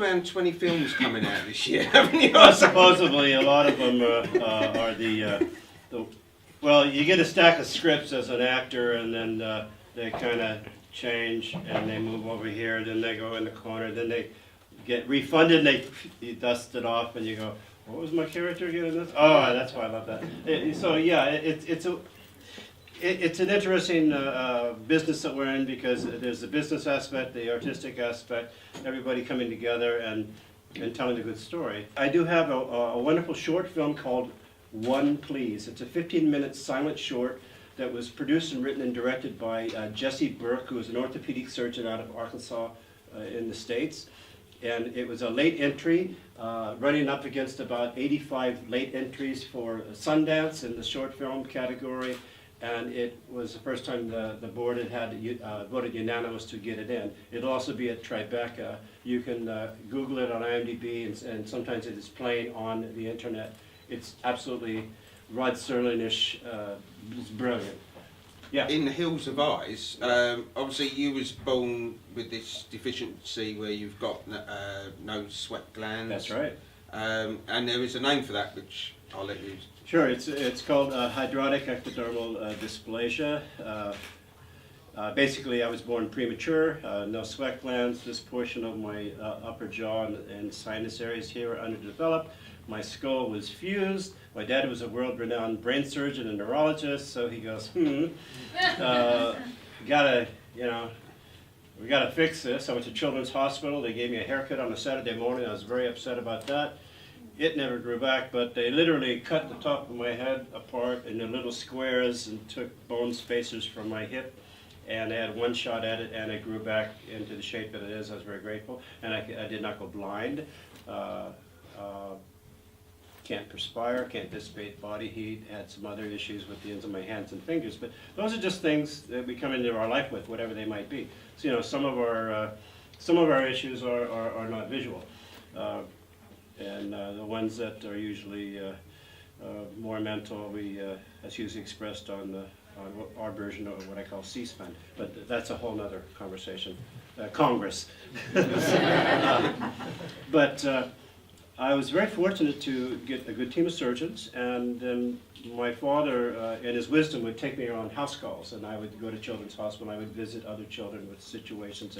around 20 films coming out this year, haven't you? Well, supposedly a lot of them are well, you get a stack of scripts as an actor, and then they kind of change, and they move over here, then they go in the corner, then they get refunded, and you dust it off, and you go, what was my character again in this? Oh, that's why I love that. So yeah, it's an interesting business that we're in, because there's the business aspect, the artistic aspect, everybody coming together and telling a good story. I do have a wonderful short film called One Please. It's a 15-minute silent short that was produced and written and directed by Jesse Burke, who is an orthopedic surgeon out of Arkansas in the States. And it was a late entry, running up against about 85 late entries for Sundance in the short film category. And it was the first time the board had voted unanimous to get it in. It'll also be at Tribeca. You can Google it on IMDb, and sometimes it is playing on the internet. It's absolutely Rod Serling-ish. It's brilliant. Yeah. In The Hills of Eyes, obviously you was born with this deficiency where you've got no sweat glands. That's right. And there is a name for that, which I'll let you... Sure, it's called hydrotic ectodermal dysplasia. Basically, I was born premature, no sweat glands. This portion of my upper jaw and sinus areas here are underdeveloped. My skull was fused. My dad was a world-renowned brain surgeon and neurologist, so he goes, we gotta fix this. I went to Children's Hospital. They gave me a haircut on a Saturday morning. I was very upset about that. It never grew back, but they literally cut the top of my head apart into little squares and took bone spacers from my hip, and I had one shot at it, and it grew back into the shape that it is. I was very grateful, and I did not go blind. Can't perspire, can't dissipate body heat, had some other issues with the ends of my hands and fingers, but those are just things that we come into our life with, whatever they might be. So, some of our issues are not visual. And the ones that are usually more mental, that's usually expressed on our version of what I call C-SPAN. But that's a whole other conversation. Congress. But I was very fortunate to get a good team of surgeons, and my father, in his wisdom, would take me around house calls, and I would go to Children's Hospital, and I would visit other children with situations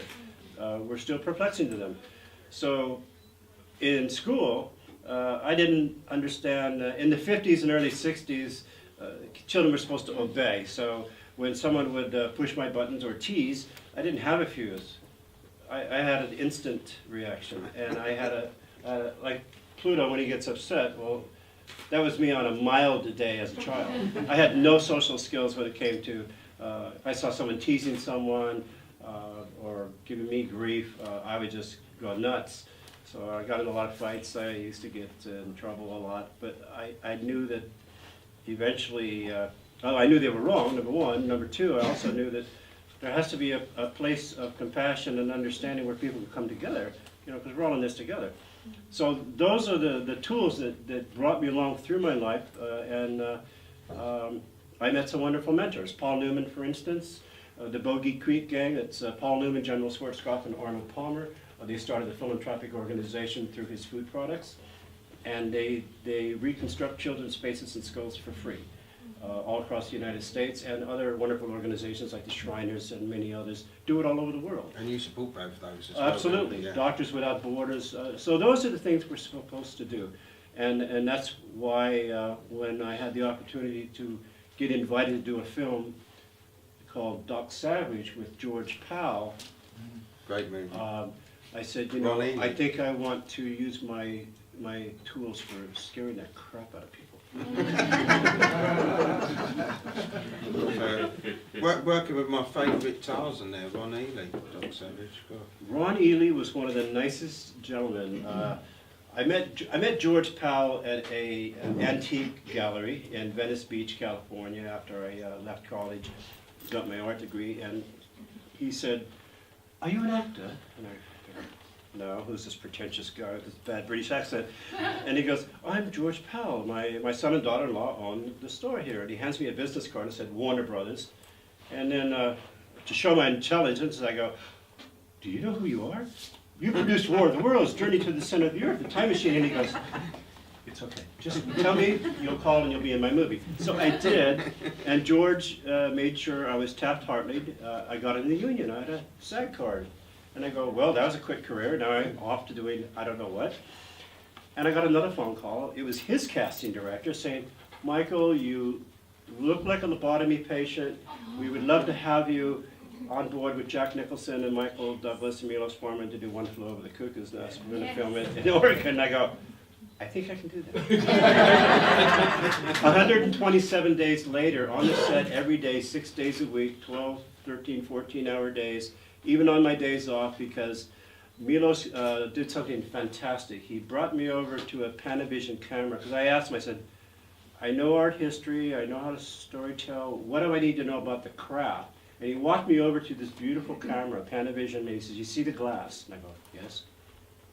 that were still perplexing to them. So in school, I didn't understand, in the 50s and early 60s, children were supposed to obey. So when someone would push my buttons or tease, I didn't have a fuse. I had an instant reaction, and I had like Pluto when he gets upset, well, that was me on a mild day as a child. I had no social skills when it came to, if I saw someone teasing someone or giving me grief, I would just go nuts. So I got in a lot of fights. I used to get in trouble a lot, but I knew that eventually, I knew they were wrong, number one. Number two, I also knew that there has to be a place of compassion and understanding where people can come together, because we're all in this together. So those are the tools that brought me along through my life, and I met some wonderful mentors. Paul Newman, for instance, the Bogey Creek Gang. It's Paul Newman, General Schwarzkopf, and Arnold Palmer. They started a philanthropic organization through his food products, and they reconstruct children's spaces and skulls for free all across the United States, and other wonderful organizations like the Shriners and many others do it all over the world. And you support both of those as well? Absolutely. Yeah. Doctors Without Borders. So those are the things we're supposed to do. And that's why when I had the opportunity to get invited to do a film called Doc Savage with George Powell, great movie. I said, I think I want to use my tools for scaring the crap out of people. Working with my favourite Tarzan there, Ron Ely, Doc Savage. God. Ron Ely was one of the nicest gentlemen. I met George Powell at an antique gallery in Venice Beach, California, after I left college, got my art degree, and he said, "Are you an actor?" And I figured, no, who's this pretentious guy with this bad British accent? And he goes, "I'm George Powell. My son and daughter-in-law own the store here." And he hands me a business card and said, "Warner Brothers." And then to show my intelligence, I go, "Do you know who you are?" you produced War of the Worlds, Journey to the Center of the Earth, the Time Machine, and he goes, it's okay, just tell me, you'll call and you'll be in my movie. So I did, and George made sure I was Taft-Hartley. I got in the union, I had a SAG card. And I go, well, that was a quick career, now I'm off to doing I don't know what. And I got another phone call. It was his casting director saying, Michael, you look like a lobotomy patient. We would love to have you on board with Jack Nicholson and Michael Douglas and Milos Forman to do One Flew Over the Cuckoo's Nest. We're going to film it in Oregon. And I go, I think I can do that. 127 days later, on the set every day, 6 days a week, 12, 13, 14-hour days, even on my days off, because Milos did something fantastic. He brought me over to a Panavision camera, because I asked him, I said, I know art history, I know how to storytell, what do I need to know about the craft? And he walked me over to this beautiful camera, Panavision, and he says, you see the glass? And I go, yes.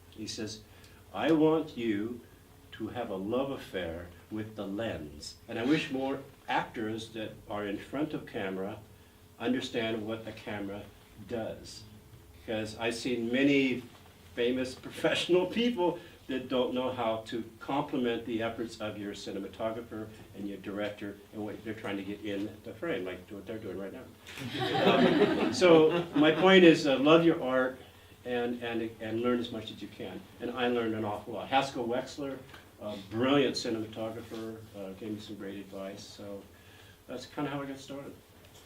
He says, I want you to have a love affair with the lens. And I wish more actors that are in front of camera understand what a camera does. Because I've seen many famous professional people that don't know how to complement the efforts of your cinematographer and your director and what they're trying to get in the frame, like what they're doing right now. So my point is, love your art and learn as much as you can. And I learned an awful lot. Haskell Wexler, a brilliant cinematographer, gave me some great advice. So that's kind of how I got started.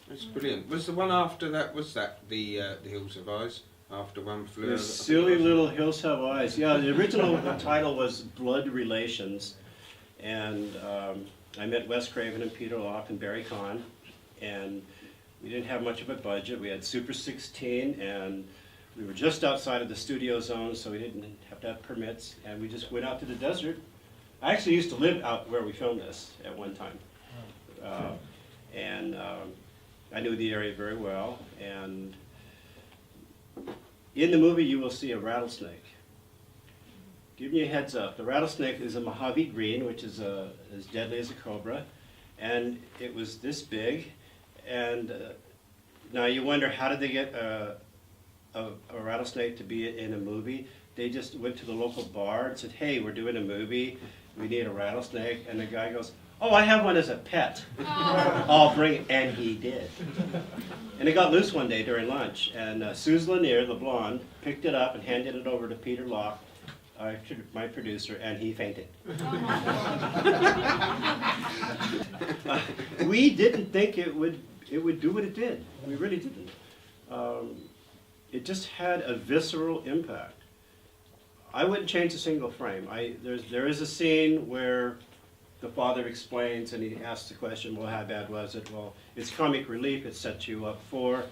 That's brilliant. Was the one after that, was that the Hills Have Eyes? After One Flew Over The Silly Little Hills Have Eyes. Yeah, the original title was Blood Relations. And I met Wes Craven and Peter Locke and Barry Kahn. And we didn't have much of a budget. We had Super 16, and we were just outside of the studio zone, so we didn't have to have permits. And we just went out to the desert. I actually used to live out where we filmed this at one time. I knew the area very well. And in the movie, you will see a rattlesnake. Giving you a heads up, the rattlesnake is a Mojave green, which is as deadly as a cobra, and it was this big. And now you wonder, how did they get a rattlesnake to be in a movie? They just went to the local bar and said, hey, we're doing a movie, we need a rattlesnake. And the guy goes, oh, I have one as a pet. I'll bring it. And he did. And it got loose one day during lunch, and Suze Lanier, the blonde, picked it up and handed it over to Peter Locke, my producer, and he fainted. We didn't think it would do what it did. We really didn't. It just had a visceral impact. I wouldn't change a single frame. There is a scene where the father explains and he asks the question, well, how bad was it? Well, it's comic relief, it sets you up for,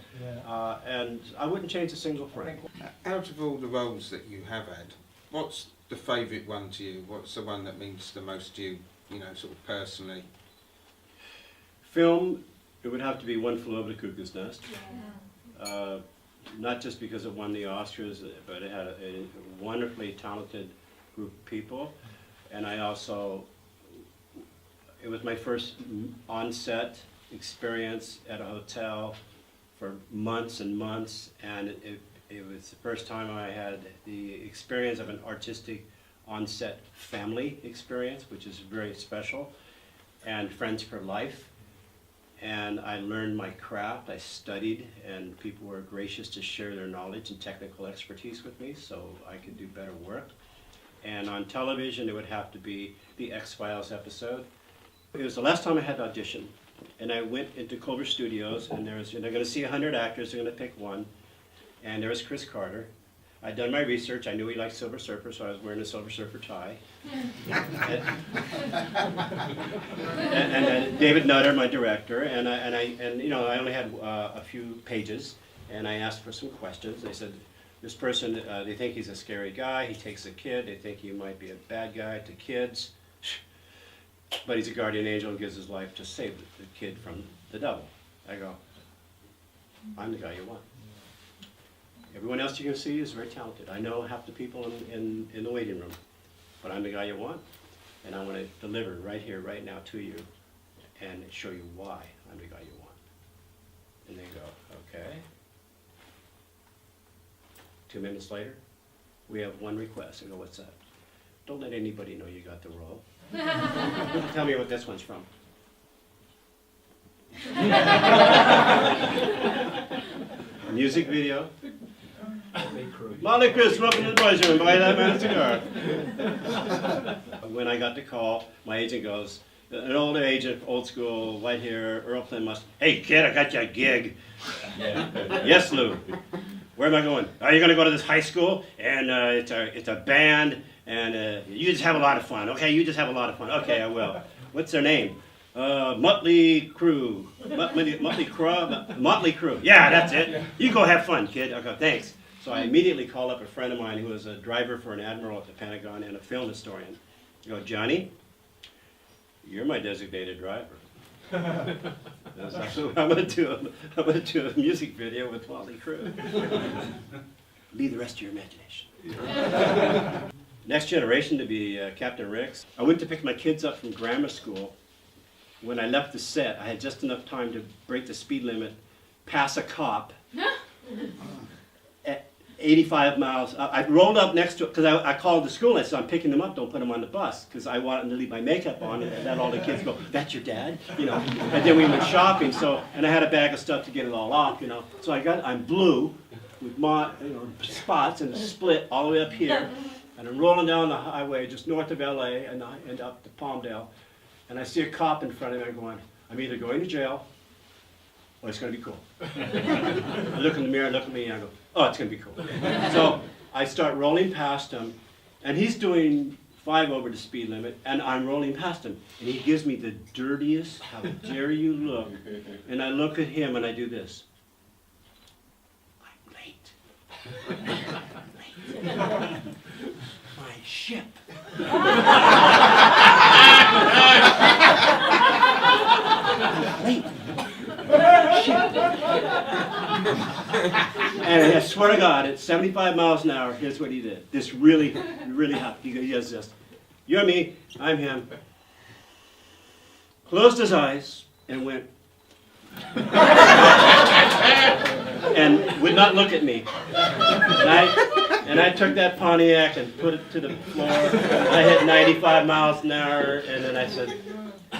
and I wouldn't change a single frame. Out of all the roles that you have had, what's the favourite one to you? What's the one that means the most to you, sort of personally? Film, it would have to be One Flew Over the Cuckoo's Nest. Not just because it won the Oscars, but it had a wonderfully talented group of people. And it was my first on-set experience at a hotel for months and months, and it was the first time I had the experience of an artistic on-set family experience, which is very special, and friends for life. And I learned my craft, I studied, and people were gracious to share their knowledge and technical expertise with me so I could do better work. And on television, it would have to be the X-Files episode. It was the last time I had to audition, and I went into Culver Studios, and they're going to see 100 actors, they're going to pick one, and there was Chris Carter. I'd done my research, I knew he liked Silver Surfer, so I was wearing a Silver Surfer tie. and David Nutter, my director, and I only had a few pages, and I asked for some questions. They said, this person, they think he's a scary guy, he takes a kid, they think he might be a bad guy to kids. But he's a guardian angel and gives his life to save the kid from the devil. I go, I'm the guy you want. Everyone else you can see is very talented. I know half the people in the waiting room, but I'm the guy you want, and I want to deliver right here, right now to you, and show you why I'm the guy you want. And they go, okay. 2 minutes later, we have one request. I go, what's that? Don't let anybody know you got the role. Tell me what this one's from. Music video. Molly Chris, welcome to the boys' room, buy that man a cigar. When I got the call, my agent goes, an older agent, old school, white hair, Earl Flynn must, hey kid, I got you a gig. Yes, Lou. Where am I going? Are you going to go to this high school? And it's a band, and you just have a lot of fun. Okay, you just have a lot of fun. Okay, I will. What's their name? Motley Crue. Motley Crue. Yeah, that's it. You go have fun, kid. I go, thanks. So I immediately called up a friend of mine who was a driver for an admiral at the Pentagon and a film historian. I go, Johnny, you're my designated driver. So I'm gonna do a music video with Motley Crue. Leave the rest to your imagination. Next generation to be Captain Ricks. I went to pick my kids up from grammar school. When I left the set, I had just enough time to break the speed limit, pass a cop at 85 miles. I rolled up next to it because I called the school and I said, I'm picking them up, don't put them on the bus, because I wanted to leave my makeup on and let all the kids go, that's your dad? You know. And then we went shopping, and I had a bag of stuff to get it all off, you know. So I'm blue with spots and a split all the way up here. And I'm rolling down the highway just north of LA and I end up to Palmdale. And I see a cop in front of me. I'm going, I'm either going to jail or it's going to be cool. I look in the mirror, look at me, and I go, oh, it's going to be cool. So I start rolling past him, and he's doing 5 over the speed limit, and I'm rolling past him. And he gives me the dirtiest, how dare you look. And I look at him and I do this. I'm late. My ship. Late. Shit. And I swear to God, at 75 miles an hour, here's what he did. This really happened. He does this. You're me, I'm him. Closed his eyes and went. And would not look at me. And I took that Pontiac and put it to the floor. I hit 95 miles an hour, and then I said,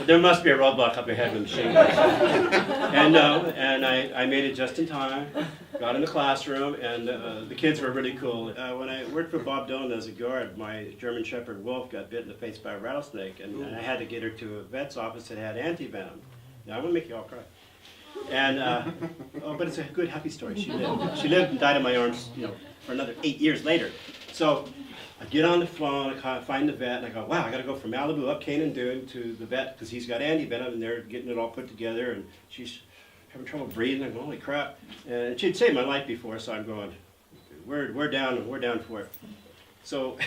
there must be a roadblock up ahead of the machine. And I made it just in time, got in the classroom, and the kids were really cool. When I worked for Bob Dylan as a guard, my German Shepherd Wolf got bit in the face by a rattlesnake, and I had to get her to a vet's office that had anti-venom. Now, I'm going to make you all cry. And, but it's a good, happy story. She lived. She lived and died in my arms, for another 8 years later. So I get on the phone, I find the vet, and I go, wow, I got to go from Malibu up Canaan Dune to the vet because he's got anti-venom, and they're getting it all put together, and she's having trouble breathing. I'm going, holy crap. And she'd saved my life before, so I'm going, we're down for it. So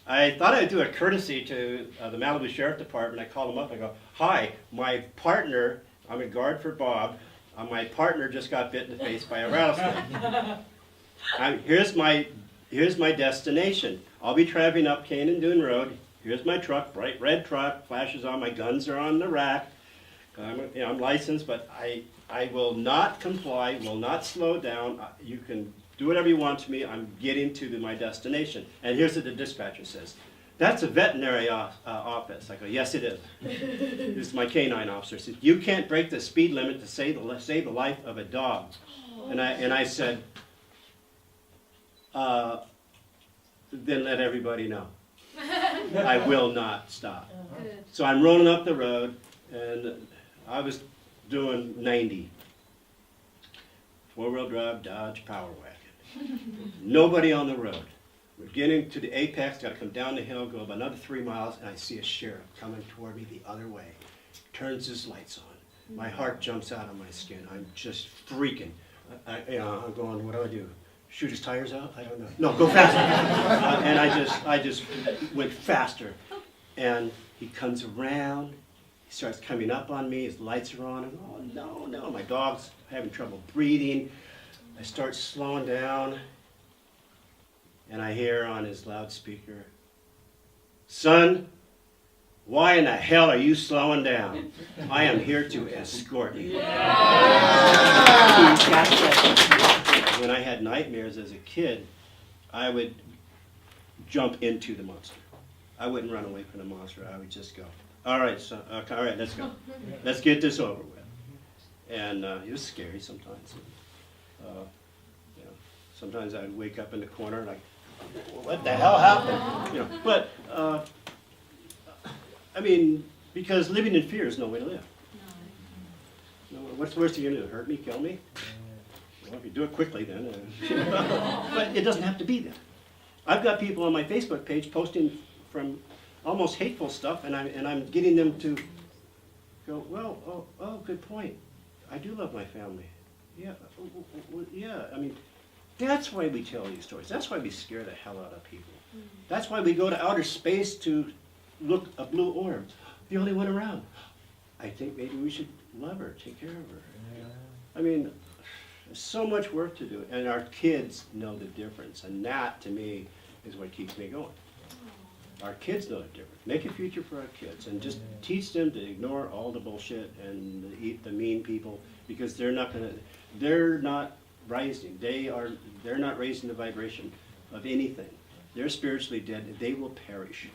I thought I'd do a courtesy to the Malibu Sheriff Department. I called them up, and I go, hi, my partner, I'm a guard for Bob, my partner just got bit in the face by a rattlesnake. Here's my destination. I'll be traveling up Canaan Dune Road. Here's my truck, bright red truck, flashes on, my guns are on the rack. I'm licensed, but I will not comply, will not slow down. You can do whatever you want to me. I'm getting to my destination. And here's what the dispatcher says. That's a veterinary office. I go, yes, it is. This is my canine officer. He says, you can't break the speed limit to save the life of a dog. And I said, then let everybody know. I will not stop. So I'm rolling up the road, and I was doing 90. 4-wheel drive Dodge Power Wagon. Nobody on the road. We're getting to the apex, got to come down the hill, go about another 3 miles, and I see a sheriff coming toward me the other way. Turns his lights on. My heart jumps out of my skin. I'm just freaking. I'm going, what do I do? Shoot his tires out? I don't know. No, go faster. And I just went faster. And he comes around. He starts coming up on me. His lights are on. And no. My dog's having trouble breathing. I start slowing down. And I hear on his loudspeaker, son, why in the hell are you slowing down? I am here to escort you. When I had nightmares as a kid, I would jump into the monster. I wouldn't run away from the monster. I would just go, all right, son, okay, all right, let's go. Let's get this over with. And it was scary sometimes. You know, sometimes I'd wake up in the corner like, what the hell happened? You know, but I mean, because living in fear is no way to live. No, what's the worst thing you're gonna do? Hurt me, kill me? Well, if you do it quickly, then. But it doesn't have to be that. I've got people on my Facebook page posting from almost hateful stuff, and I'm getting them to go, well, oh, good point. I do love my family. Yeah, yeah. I mean, that's why we tell these stories. That's why we scare the hell out of people. That's why we go to outer space to look a blue orb, the only one around. I think maybe we should love her, take care of her. Yeah. I mean, there's so much work to do, and our kids know the difference, and that, to me, is what keeps me going. Our kids know the difference. Make a future for our kids, and just teach them to ignore all the bullshit and eat the mean people, because they're not rising. They're not raising the vibration of anything. They're spiritually dead. They will perish.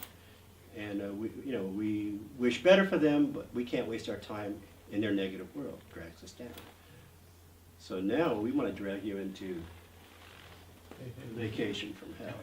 And we wish better for them, but we can't waste our time in their negative world. It drags us down. So now we want to drag you into vacation from hell.